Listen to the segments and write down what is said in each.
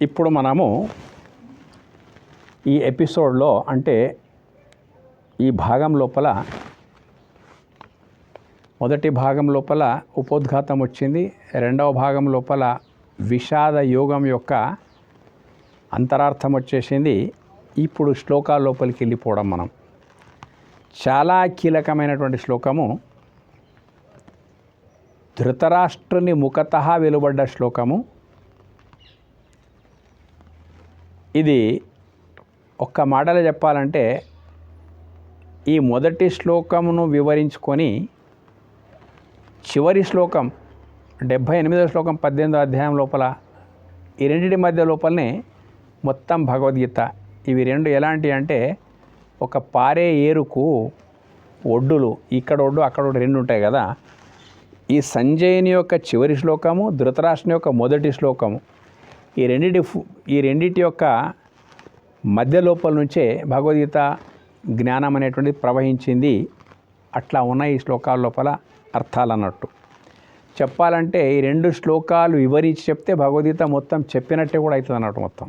ఇప్పుడు మనము ఈ ఎపిసోడ్లో అంటే ఈ భాగం లోపల మొదటి భాగం లోపల ఉపోద్ఘాతం వచ్చింది. రెండవ భాగం లోపల విషాద యోగం యొక్క అంతరార్థం వచ్చేసింది. ఇప్పుడు శ్లోకాల లోపలికి వెళ్ళిపోవడం మనం చాలా కీలకమైనటువంటి శ్లోకము. ధృతరాష్ట్రుని ముఖతః వెలువడ్డ శ్లోకము ఇది. ఒక్క మాటలో చెప్పాలంటే ఈ మొదటి శ్లోకమును వివరించుకొని చివరి శ్లోకం 78వ శ్లోకం 18వ అధ్యాయం లోపల ఈ రెండింటి మధ్య లోపలనే మొత్తం భగవద్గీత. ఇవి రెండు ఎలాంటి అంటే ఒక పారే ఏరుకు ఒడ్డులు, ఇక్కడ ఒడ్డు అక్కడ ఒడ్డు రెండు ఉంటాయి కదా. ఈ సంజయుని యొక్క చివరి శ్లోకము, ధృతరాష్ట్రుని యొక్క మొదటి శ్లోకము, ఈ రెండిటి యొక్క మధ్య లోపల నుంచే భగవద్గీత జ్ఞానం అనేటువంటిది ప్రవహించింది. అట్లా ఉన్న ఈ శ్లోకాల లోపల అర్థాలు అన్నట్టు చెప్పాలంటే ఈ రెండు శ్లోకాలు వివరించి చెప్తే భగవద్గీత మొత్తం చెప్పినట్టే కూడా అవుతుంది అన్నట్టు. మొత్తం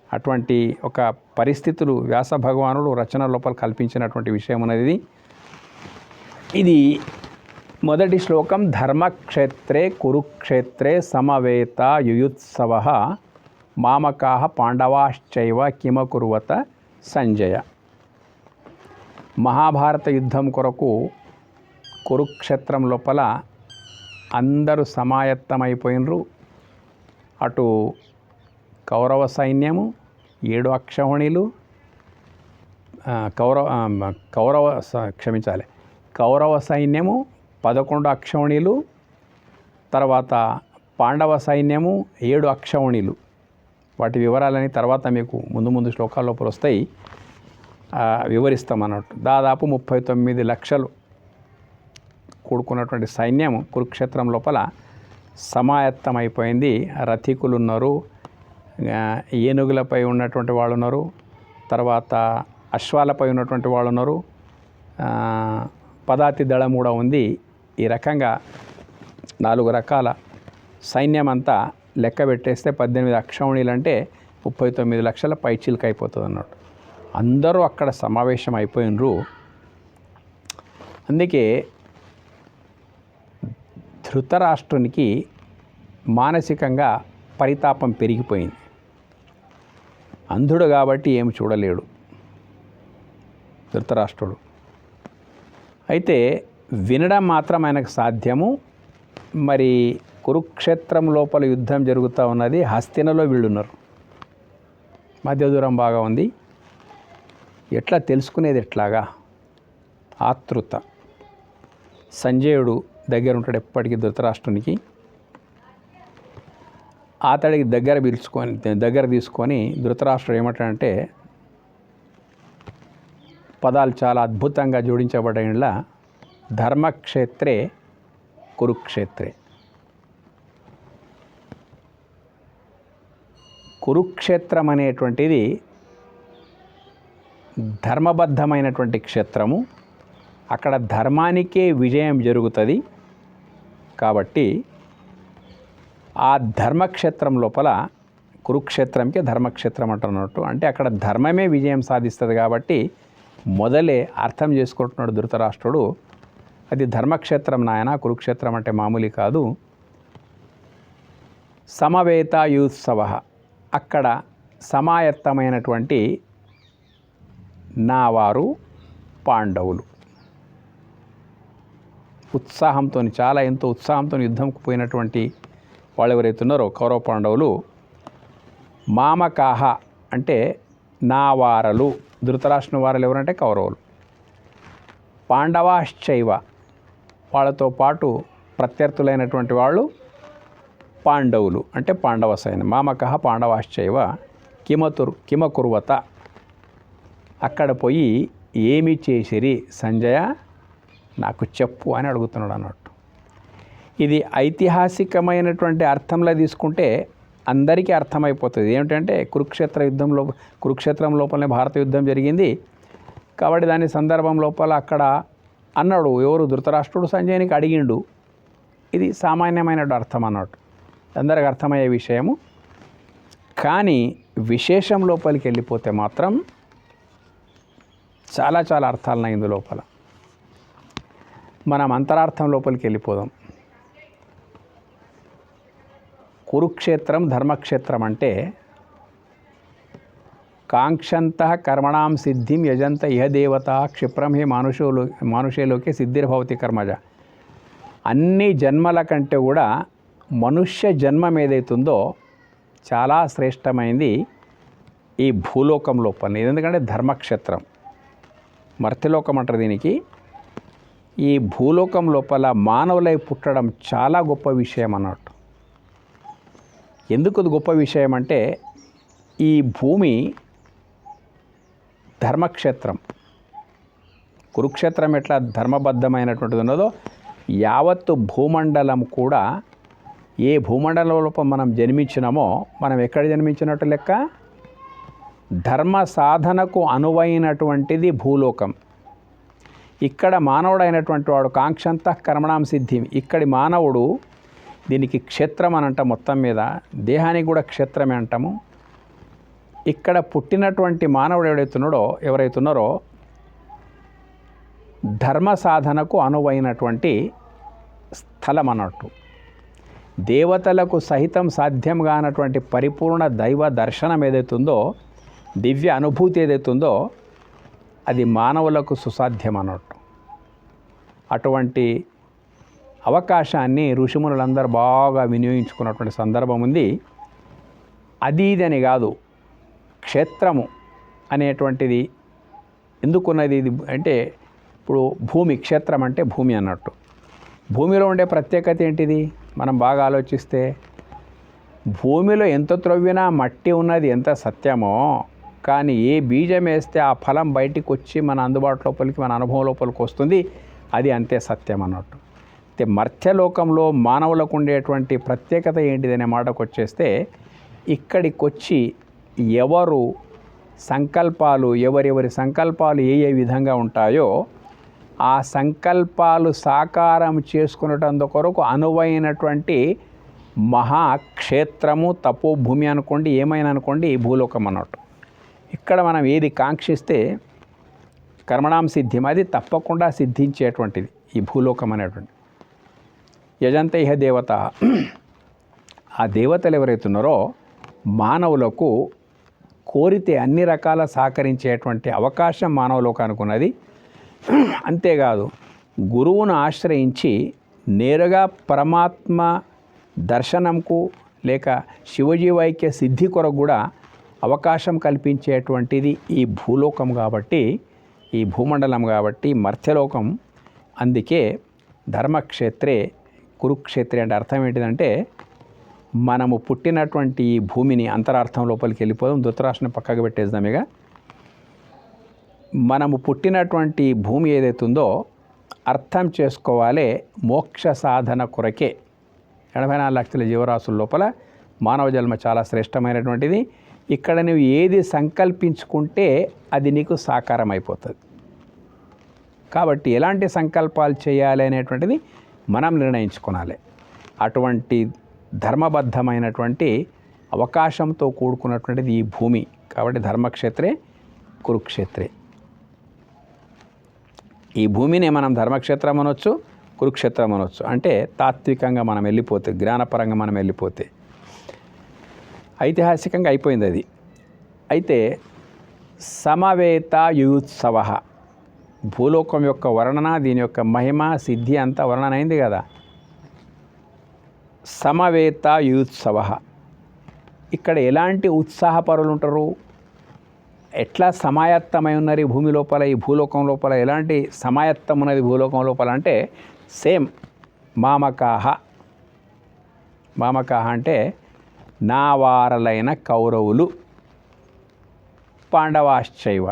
అటువంటి ఒక పరిస్థితులు వ్యాస భగవానుడు రచన లోపల కల్పించినటువంటి విషయం అనేది ఇది. మొదటి శ్లోకం ధర్మక్షేత్రే కురుక్షేత్రే సమవేత యుయుత్సవః మామకాః పాండవాశ్చైవ కిమకుర్వత సంజయ. మహాభారత యుద్ధం కొరకు కురుక్షేత్రం లోపల అందరూ సమాయత్తమైపోయినరు. అటు కౌరవ సైన్యము 7 అక్షౌహిణీలు, కౌరవ సైన్యము 11 అక్షౌహిణీలు, తర్వాత పాండవ సైన్యము 7 అక్షౌహిణీలు. వాటి వివరాలని తర్వాత మీకు ముందు శ్లోకాల లోపల వస్తాయి, వివరిస్తాం అన్నట్టు. దాదాపు 39 లక్షలు కూడుకున్నటువంటి సైన్యం కురుక్షేత్రం లోపల సమాయత్తమైపోయింది. రథికులు ఉన్నారు, ఏనుగులపై ఉన్నటువంటి వాళ్ళు ఉన్నారు, తర్వాత అశ్వాలపై ఉన్నటువంటి వాళ్ళు ఉన్నారు, పదాతి దళం కూడా ఉంది. ఈ రకంగా 4 రకాల సైన్యం అంతా లెక్క పెట్టేస్తే 18 అక్షౌహిణీలు అంటే 39 లక్షల పైచిలుక అయిపోతుంది అన్నట్టు. అందరూ అక్కడ సమావేశం అయిపోయినరు. అందుకే ధృతరాష్ట్రునికి మానసికంగా పరితాపం పెరిగిపోయింది. అంధుడు కాబట్టి ఏమి చూడలేడు ధృతరాష్ట్రుడు. అయితే వినడం మాత్రం ఆయనకు సాధ్యము. మరి కురుక్షేత్రం లోపల యుద్ధం జరుగుతూ ఉన్నది. హస్తినలో వీళ్ళున్నారు, మధ్య దూరం బాగా ఉంది. ఎట్లా తెలుసుకునేది ఎట్లాగా? ఆతృత. సంజయుడు దగ్గర ఉంటాడు ఎప్పటికీ ధృతరాష్ట్రునికి. అతడికి దగ్గర తీసుకొని ధృతరాష్ట్రుడు ఏమంటాడంటే, పదాలు చాలా అద్భుతంగా జోడించబడిన ధర్మక్షేత్రే కురుక్షేత్రే. కురుక్షేత్రం అనేటువంటిది ధర్మబద్ధమైనటువంటి క్షేత్రము. అక్కడ ధర్మానికే విజయం జరుగుతుంది. కాబట్టి ఆ ధర్మక్షేత్రం లోపల కురుక్షేత్రంకే ధర్మక్షేత్రం అంటున్నట్టు. అంటే అక్కడ ధర్మమే విజయం సాధిస్తుంది. కాబట్టి మొదలే అర్థం చేసుకుంటున్నాడు ధృతరాష్ట్రుడు, అది ధర్మక్షేత్రం నాయన, కురుక్షేత్రం అంటే మామూలు కాదు. సమవేత యూత్సవ, అక్కడ సమాయత్తమైనటువంటి నా వారు పాండవులు ఉత్సాహంతో, ఎంతో ఉత్సాహంతో యుద్ధంకు పోయినటువంటి వాళ్ళు ఎవరైతే ఉన్నారో కౌరవ పాండవులు. మామకాహ అంటే నా వారలు, ధృతరాష్ట్రుని వారలు ఎవరంటే కౌరవులు. పాండవాశ్చైవ, వాళ్ళతో పాటు ప్రత్యర్థులైనటువంటి వాళ్ళు పాండవులు అంటే పాండవ సైన్యం. మామకః పాండవాశ్చైవ కిమకుర్వత, అక్కడ పోయి ఏమి చేసిరి సంజయ నాకు చెప్పు అని అడుగుతున్నాడు అన్నట్టు. ఇది ఐతిహాసికమైనటువంటి అర్థంలో తీసుకుంటే అందరికీ అర్థమైపోతుంది. ఏమిటంటే కురుక్షేత్రం లోపలనే భారత యుద్ధం జరిగింది కాబట్టి దాని సందర్భం లోపల అక్కడ అన్నాడు ఎవరు ధృతరాష్ట్రుడు సంజయునికి అడిగిండు. ఇది సామాన్యమైన అర్థం అన్నట్టు, అందరికి అర్థమయ్యే విషయము. కానీ విశేషం లోపలికి వెళ్ళిపోతే మాత్రం చాలా చాలా అర్థాలున్నాయి ఇందు లోపల. మనం అంతరార్థం లోపలికి వెళ్ళిపోదాం. కురుక్షేత్రం ధర్మక్షేత్రం అంటే కాంక్షంత కర్మణాం సిద్ధిం యజంత ఇహ దేవత క్షిప్రం హే మానుషేలోకే సిద్ధిర్భవతి కర్మజ. అన్ని జన్మల కంటే కూడా మనుష్య జన్మం ఏదైతుందో చాలా శ్రేష్టమైంది ఈ భూలోకం లోపల. ఎందుకంటే ధర్మక్షేత్రం, మర్త్యలోకం అంటారు దీనికి. ఈ భూలోకం లోపల మానవులై పుట్టడం చాలా గొప్ప విషయం అన్నట్టు. ఎందుకు గొప్ప విషయం అంటే ఈ భూమి ధర్మక్షేత్రం. కురుక్షేత్రం ఎట్లా ధర్మబద్ధమైనటువంటిది ఉన్నదో యావత్తు భూమండలం కూడా, ఏ భూమండలం లోపల మనం జన్మించినామో మనం ఎక్కడ జన్మించినట్టు లెక్క, ధర్మ సాధనకు అనువైనటువంటిది భూలోకం. ఇక్కడ మానవుడు అయినటువంటి వాడు కాంక్షంత కర్మణాం సిద్ధిం, ఇక్కడి మానవుడు, దీనికి క్షేత్రం అని అంటాం, మొత్తం మీద దేహానికి కూడా క్షేత్రమే అంటాము. ఇక్కడ పుట్టినటువంటి మానవుడు ఎవరైతున్నారో ధర్మ సాధనకు అనువైనటువంటి స్థలం అన్నట్టు. దేవతలకు సహితం సాధ్యం కానటువంటి పరిపూర్ణ దైవ దర్శనం ఏదైతుందో, దివ్య అనుభూతి ఏదైతుందో అది మానవులకు సుసాధ్యం అన్నట్టు. అటువంటి అవకాశాన్ని ఋషిమునులందరూ బాగా వినియోగించుకున్నటువంటి సందర్భం ఉంది. అది ఇదని కాదు, క్షేత్రము అనేటువంటిది ఎందుకున్నది ఇది అంటే, ఇప్పుడు భూమి, క్షేత్రం అంటే భూమి అన్నట్టు. భూమిలో ఉండే ప్రత్యేకత ఏంటిది మనం బాగా ఆలోచిస్తే, భూమిలో ఎంత త్రవ్వినా మట్టి ఉన్నది ఎంత సత్యమో, కానీ ఏ బీజం వేస్తే ఆ ఫలం బయటికి వచ్చి మన అందుబాటు లోపలికి, మన అనుభవం లోపలికి వస్తుంది, అది అంతే సత్యం అన్నట్టు. అయితే మర్త్యలోకంలో మానవులకు ఉండేటువంటి ప్రత్యేకత ఏంటిదనే మాటకు వచ్చేస్తే, ఇక్కడికి వచ్చి ఎవరు సంకల్పాలు, ఎవరెవరి సంకల్పాలు ఏ విధంగా ఉంటాయో ఆ సంకల్పాలు సాకారం చేసుకునేటందు కొరకు అనువైనటువంటి మహాక్షేత్రము, తపోభూమి అనుకోండి, ఏమైనా అనుకోండి, ఈ భూలోకం అన్నట్టు. ఇక్కడ మనం ఏది కాంక్షిస్తే కర్మణాం సిద్ధిం, అది తప్పకుండా సిద్ధించేటువంటిది ఈ భూలోకం అనేటువంటి. యజంత ఇహ దేవత, ఆ దేవతలు ఎవరైతున్నారో మానవులకు కోరితే అన్ని రకాల సహకరించేటువంటి అవకాశం మానవలోకానికి ఉన్నది. అంతేకాదు, గురువును ఆశ్రయించి నేరుగా పరమాత్మ దర్శనంకు లేక శివజీవైక్య సిద్ధి కొరకు కూడా అవకాశం కల్పించేటువంటిది ఈ భూలోకం కాబట్టి, ఈ భూమండలం కాబట్టి మర్త్యలోకం. అందుకే ధర్మక్షేత్రే కురుక్షేత్రే అంటే అర్థం ఏంటిదంటే, మనము పుట్టినటువంటి ఈ భూమిని, అంతరార్థం లోపలికి వెళ్ళిపోదాం, ధృతరాష్ట్రం పక్కకు పెట్టేద్దాం. ఇక మనము పుట్టినటువంటి భూమి ఏదైతుందో అర్థం చేసుకోవాలి, మోక్ష సాధన కొరకే. 84 లక్షల జీవరాశుల లోపల మానవ జన్మ చాలా శ్రేష్టమైనటువంటిది. ఇక్కడ నువ్వు ఏది సంకల్పించుకుంటే అది నీకు సాకారం అయిపోతుంది. కాబట్టి ఎలాంటి సంకల్పాలు చేయాలి అనేటువంటిది మనం నిర్ణయించుకోవాలి. అటువంటి ధర్మబద్ధమైనటువంటి అవకాశంతో కూడుకున్నటువంటిది ఈ భూమి. కాబట్టి ధర్మక్షేత్రే కురుక్షేత్రే. ఈ భూమిని మనం ధర్మక్షేత్రం అనొచ్చు, కురుక్షేత్రం అనొచ్చు. అంటే తాత్వికంగా మనం వెళ్ళిపోతే, జ్ఞానపరంగా మనం వెళ్ళిపోతే, ఐతిహాసికంగా అయిపోయింది అది. అయితే సమవేత యుయుత్సవ, భూలోకం యొక్క వర్ణన, దీని యొక్క మహిమ, సిద్ధి అంతా వర్ణన అయింది కదా. సమవేత యుయుత్సవ, ఇక్కడ ఎలాంటి ఉత్సాహపరులు ఉంటారు, ఎట్లా సమాయత్తమై ఉన్నారు ఈ భూమి లోపల, ఈ భూలోకం లోపల ఎలాంటి సమాయత్తం ఉన్నది భూలోకం లోపల అంటే, సేమ్ మామకాహ. మామకాహ అంటే నా వారలైన కౌరవులు, పాండవాశ్చైవ,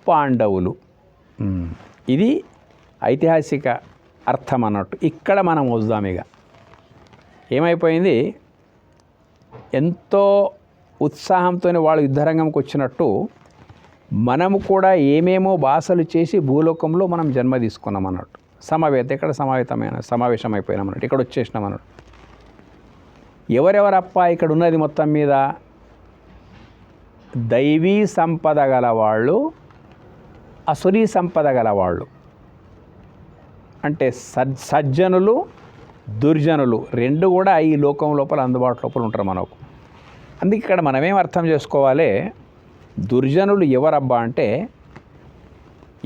పాండవులు. ఇది ఐతిహాసిక అర్థం అన్నట్టు. ఇక్కడ మనం వద్దాం. ఇక ఏమైపోయింది, ఎంతో ఉత్సాహంతో వాళ్ళు యుద్ధరంగంకి వచ్చినట్టు మనము కూడా ఏమేమో భాషలు చేసి భూలోకంలో మనం జన్మ తీసుకున్నాం అన్నట్టు. సమవేత, ఇక్కడ సమావేశం అయిపోయినాం అన్నట్టు, ఇక్కడ వచ్చేసినాం అన్నట్టు. ఎవరెవరప్ప ఇక్కడ ఉన్నది మొత్తం మీద? దైవీ సంపద గలవాళ్ళు, అసురీ సంపద గలవాళ్ళు. అంటే సజ్జనులు, దుర్జనులు రెండు కూడా ఈ లోకం లోపల అందుబాటు లోపల ఉంటారు మనకు. అందుకే ఇక్కడ మనమేం అర్థం చేసుకోవాలి? దుర్జనులు ఎవరబ్బా అంటే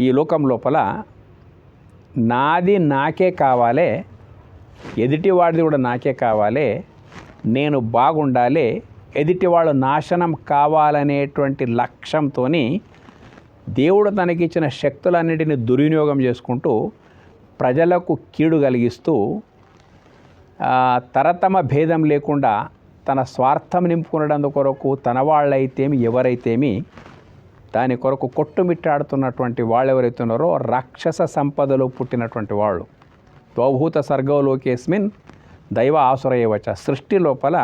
ఈ లోకం లోపల నాది నాకే కావాలి, ఎదుటివాడిది కూడా నాకే కావాలి, నేను బాగుండాలి, ఎదుటివాళ్ళు నాశనం కావాలనేటువంటి లక్ష్యంతో దేవుడు తనకిచ్చిన శక్తులన్నిటిని దుర్వినియోగం చేసుకుంటూ ప్రజలకు కీడు కలిగిస్తూ తరతమ భేదం లేకుండా తన స్వార్థం నింపుకునడం కొరకు తన వాళ్ళైతేమి ఎవరైతేమి దాని కొరకు కొట్టుమిట్టాడుతున్నటువంటి వాళ్ళు ఎవరైతే ఉన్నారో రాక్షస సంపదలో పుట్టినటువంటి వాళ్ళు. ద్వౌభూత సర్గలోకేస్మిన్ దైవ ఆసురయవచ. సృష్టి లోపల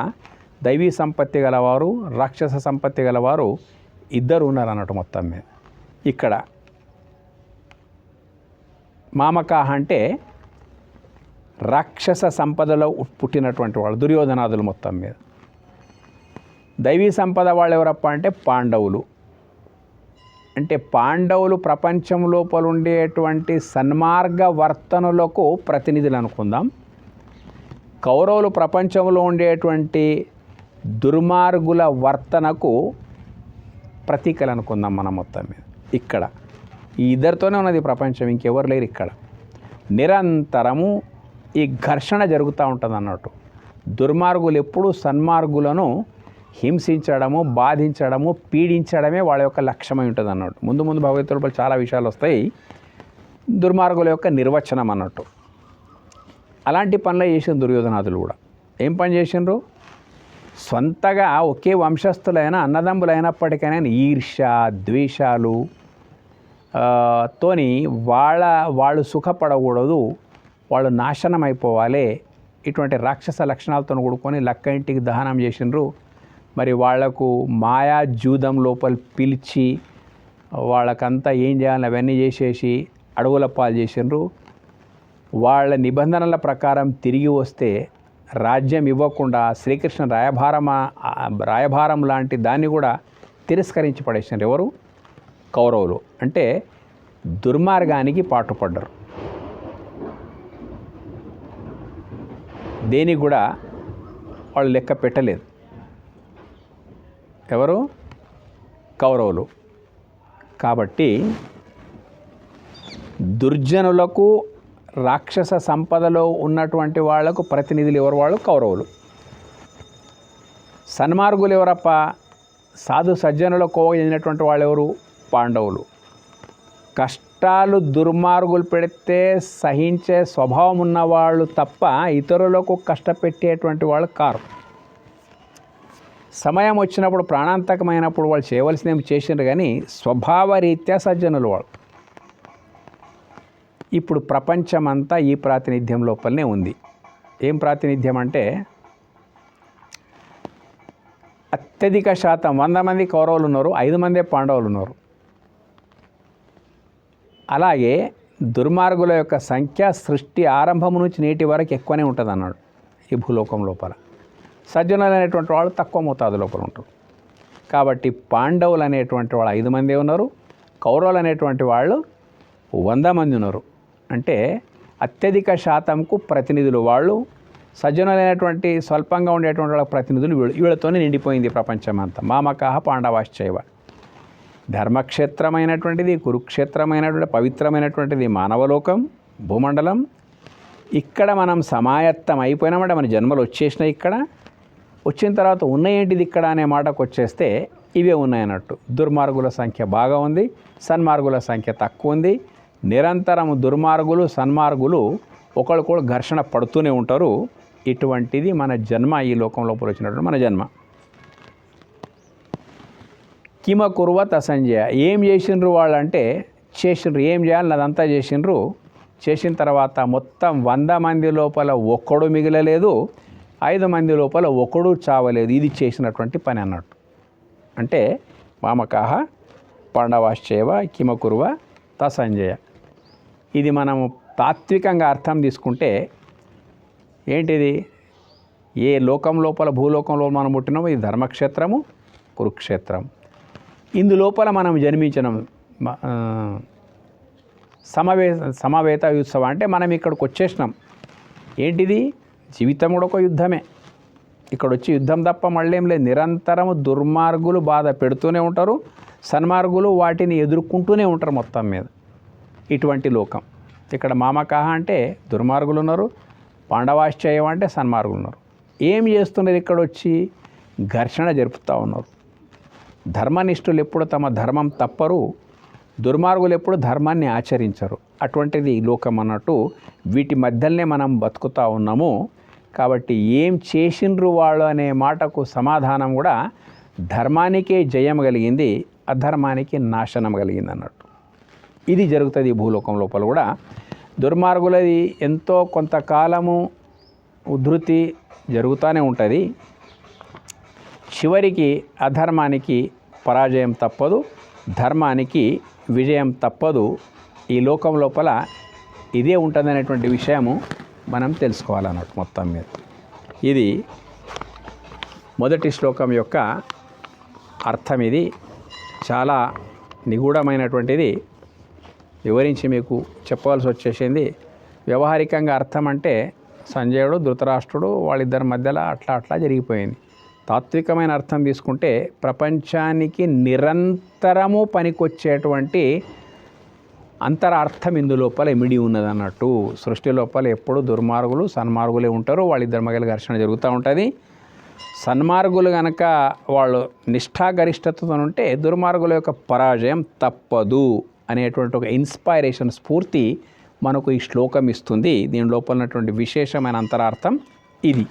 దైవీ సంపత్తి గలవారు, రాక్షస సంపత్తి గలవారు ఇద్దరు ఉన్నారు అన్నట్టు మొత్తం మీద. ఇక్కడ మామకాహ అంటే రాక్షస సంపదలో పుట్టినటువంటి వాళ్ళు, దుర్యోధనాదులు మొత్తం మీద. దైవీ సంపద వాళ్ళు ఎవరప్ప అంటే పాండవులు. అంటే పాండవులు ప్రపంచం లోపల ఉండేటువంటి సన్మార్గ వర్తనలకు ప్రతినిధులు అనుకుందాం. కౌరవులు ప్రపంచంలో ఉండేటువంటి దుర్మార్గుల వర్తనకు ప్రతీకలు అనుకుందాం మనం మొత్తం మీద. ఇక్కడ ఈ ఇద్దరితోనే ఉన్నది ప్రపంచం, ఇంకెవరు లేరు. ఇక్కడ నిరంతరము ఈ ఘర్షణ జరుగుతూ ఉంటుంది అన్నట్టు. దుర్మార్గులు ఎప్పుడూ సన్మార్గులను హింసించడము, బాధించడము, పీడించడమే వాళ్ళ యొక్క లక్ష్యమై ఉంటుంది అన్నట్టు. ముందు ముందు భగవద్గీతలో చాలా విషయాలు వస్తాయి, దుర్మార్గుల యొక్క నిర్వచనం అన్నట్టు. అలాంటి పనులు చేసిన దుర్యోధనాదులు కూడా ఏం పని చేసిండ్రు? సొంతగా ఒకే వంశస్థులైన అన్నదమ్ములైనప్పటికైనా ఈర్ష్య, ద్వేషాలు తోని వాళ్ళు సుఖపడకూడదు, వాళ్ళు నాశనం అయిపోవాలి, ఇటువంటి రాక్షస లక్షణాలతో కూడుకొని లక్క ఇంటికి దహనం చేసిండ్రు. మరి వాళ్లకు మాయా జూదం లోపల పిలిచి వాళ్ళకంతా ఏం చేయాలని అవన్నీ చేసేసి అడవుల పాలు చేసిండ్రు. వాళ్ళ నిబంధనల ప్రకారం తిరిగి వస్తే రాజ్యం ఇవ్వకుండా శ్రీకృష్ణ రాయభారం లాంటి దాన్ని కూడా తిరస్కరించి పడేసినారు. ఎవరు? కౌరవులు. అంటే దుర్మార్గానికి పాటుపడ్డారు. దేనికి కూడా వాళ్ళు లెక్క పెట్టలేదు. ఎవరు? కౌరవులు. కాబట్టి దుర్జనులకు, రాక్షస సంపదలో ఉన్నటువంటి వాళ్లకు ప్రతినిధులు ఎవరు? వాళ్ళు కౌరవులు. సన్మార్గులు ఎవరప్ప? సాధు సజ్జనుల కోవ చెందినటువంటి వాళ్ళు ఎవరు? పాండవులు. కష్టాలు దుర్మార్గులు పెడితే సహించే స్వభావం ఉన్నవాళ్ళు తప్ప ఇతరులకు కష్టపెట్టేటువంటి వాళ్ళు కారు. సమయం వచ్చినప్పుడు ప్రాణాంతకమైనప్పుడు వాళ్ళు చేయవలసినవి చేసినారు, కానీ స్వభావరీత్యా సజ్జనులు వాళ్ళు. ఇప్పుడు ప్రపంచమంతా ఈ ప్రాతినిధ్యం లోపలనే ఉంది. ఏం ప్రాతినిధ్యం అంటే అత్యధిక శాతం 100 మంది కౌరవులు ఉన్నారు, 5 మందే పాండవులు ఉన్నారు. అలాగే దుర్మార్గుల యొక్క సంఖ్య సృష్టి ఆరంభం నుంచి నేటి వరకు ఎక్కువనే ఉంటుంది అన్నాడు ఈ భూలోకం లోపల. సజ్జనులు అనేటువంటి వాళ్ళు తక్కువ మోతాదు లోపల ఉంటారు. కాబట్టి పాండవులు అనేటువంటి వాళ్ళు 5 మందే ఉన్నారు, కౌరవులు అనేటువంటి వాళ్ళు 100 మంది ఉన్నారు. అంటే అత్యధిక శాతంకు ప్రతినిధులు వాళ్ళు, సజ్జనులైనటువంటి స్వల్పంగా ఉండేటువంటి వాళ్ళ ప్రతినిధులు వీళ్ళతోనే నిండిపోయింది ప్రపంచం అంతా. మామకాహ పాండవాశ్చైవ. ధర్మక్షేత్రమైనటువంటిది, కురుక్షేత్రమైనటువంటి పవిత్రమైనటువంటిది మానవలోకం, భూమండలం. ఇక్కడ మనం సమాయత్తం అయిపోయినామంటే మన జన్మలు వచ్చేసినాయి. ఇక్కడ వచ్చిన తర్వాత ఉన్నాయేంటిది ఇక్కడ అనే మాటకు వచ్చేస్తే ఇవే ఉన్నాయన్నట్టు. దుర్మార్గుల సంఖ్య బాగా ఉంది, సన్మార్గుల సంఖ్య తక్కువ ఉంది. నిరంతరం దుర్మార్గులు, సన్మార్గులు ఒకరికొకరు ఘర్షణ పడుతూనే ఉంటారు. ఇటువంటిది మన జన్మ, ఈ లోకం లోపల వచ్చినటువంటి మన జన్మ. కిమకుర్వత సంజయ. ఏం చేసిండ్రు వాళ్ళంటే చేసిండ్రు, ఏం చేయాలి అదంతా చేసిండ్రు. చేసిన తర్వాత మొత్తం 100 మంది లోపల ఒక్కడు మిగలలేదు, 5 మంది లోపల ఒకడు చావలేదు. ఇది చేసినటువంటి పని అన్నట్టు. అంటే మామకాహ పాండవాశ్చైవ కిమకుర్వ తసంజయ. ఇది మనము తాత్వికంగా అర్థం తీసుకుంటే ఏంటిది? ఏ లోకం లోపల భూలోకంలో మనం పుట్టినామో ఇది ధర్మక్షేత్రము, కురుక్షేత్రం. ఇందులోపల మనం జన్మించినాం. సమవేత ఉత్సవం అంటే మనం ఇక్కడికి వచ్చేసినాం. ఏంటిది? జీవితం కూడా ఒక యుద్ధమే. ఇక్కడ వచ్చి యుద్ధం తప్ప మళ్ళీ ఏం లేదు. నిరంతరము దుర్మార్గులు బాధ పెడుతూనే ఉంటారు, సన్మార్గులు వాటిని ఎదుర్కొంటూనే ఉంటారు మొత్తం మీద. ఇటువంటి లోకం. ఇక్కడ మామకాహ అంటే దుర్మార్గులు ఉన్నారు, పాండవాశ్చయం అంటే సన్మార్గులు ఉన్నారు. ఏం చేస్తున్నారు? ఇక్కడ వచ్చి ఘర్షణ జరుపుతూ ఉన్నారు. ధర్మనిష్ఠులు ఎప్పుడు తమ ధర్మం తప్పరు, దుర్మార్గులు ఎప్పుడు ధర్మాన్ని ఆచరించరు. అటువంటిది ఈ లోకం అన్నట్టు వీటి మధ్యలోనే మనం బతుకుతూ ఉన్నాము. కాబట్టి ఏం చేసిండ్రు వాళ్ళు అనే మాటకు సమాధానం కూడా ధర్మానికే జయం కలిగింది, అధర్మానికి నాశనం కలిగింది అన్నట్టు. ఇది జరుగుతుంది ఈ భూలోకం లోపల కూడా. దుర్మార్గులది ఎంతో కొంతకాలము ఉద్ధృతి జరుగుతూనే ఉంటుంది. చివరికి అధర్మానికి పరాజయం తప్పదు, ధర్మానికి విజయం తప్పదు. ఈ లోకం లోపల ఇదే ఉంటుందనేటువంటి విషయము మనం తెలుసుకోవాలన్నట్టు మొత్తం మీద. ఇది మొదటి శ్లోకం యొక్క అర్థం. ఇది చాలా నిగూఢమైనటువంటిది. వివరించి మీకు చెప్పవలసి వచ్చేసింది. వ్యవహారికంగా అర్థం అంటే సంజయుడు ధృతరాష్ట్రుడు వాళ్ళిద్దరి మధ్యలో అట్లా జరిగిపోయింది. తాత్వికమైన అర్థం తీసుకుంటే ప్రపంచానికి నిరంతరము పనికొచ్చేటువంటి అంతరార్థం ఇందులోపల ఇమిడి ఉన్నదన్నట్టు. సృష్టి లోపల ఎప్పుడు దుర్మార్గులు సన్మార్గులే ఉంటారు, వాళ్ళిద్దరి మధ్యలో ఘర్షణ జరుగుతూ ఉంటుంది. సన్మార్గులు కనుక వాళ్ళు నిష్ఠాగరిష్టతతో ఉంటే దుర్మార్గుల యొక్క పరాజయం తప్పదు అనేటువంటి ఒక ఇన్స్పైరేషన్, స్ఫూర్తి మనకు ఈ శ్లోకం ఇస్తుంది. దీని లోపల ఉన్నటువంటి విశేషమైన అంతరార్థం ఇది.